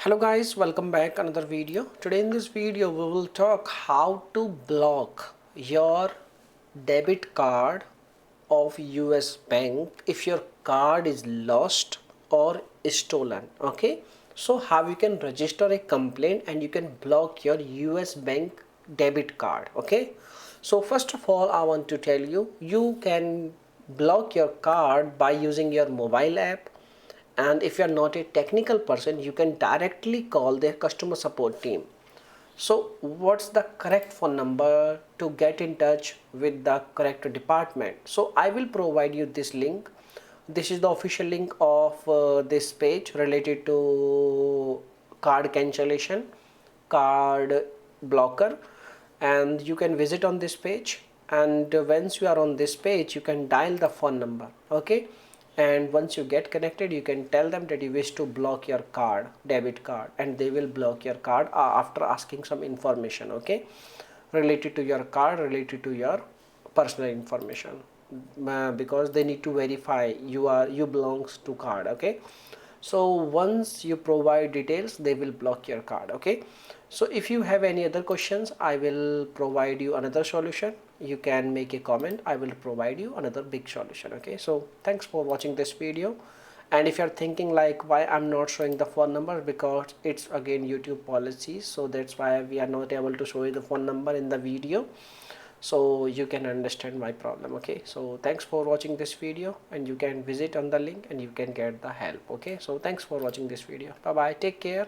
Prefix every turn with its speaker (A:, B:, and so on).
A: Hello guys, welcome back another video. Today in this video we will talk how to block your debit card of US Bank if your card is lost or stolen. Okay, so how you can register a complaint and you can block your US Bank debit card. Okay, so first of all I want to tell you, you can block your card by using your mobile app, and if you are not a technical person you can directly call their customer support team. So what's the correct phone number to get in touch with the correct department? So I will provide you this link. This is the official link of this page related to card cancellation, card blocker, and you can visit on this page. And once you are on this page you can dial the phone number. Okay, and once you get connected you can tell them that you wish to block your card, debit card, and they will block your card after asking some information, okay, related to your card, related to your personal information, because they need to verify you belongs to card. Okay, so once you provide details they will block your card. Okay, so if you have any other questions I will provide you another solution. You can make a comment, I will provide you another big solution. Okay, so thanks for watching this video. And if you're thinking like why I'm not showing the phone number, because it's again YouTube policies, so that's why we are not able to show you the phone number in the video, so you can understand my problem. Okay, so thanks for watching this video, and you can visit on the link and you can get the help. Okay, so thanks for watching this video. Bye bye, take care.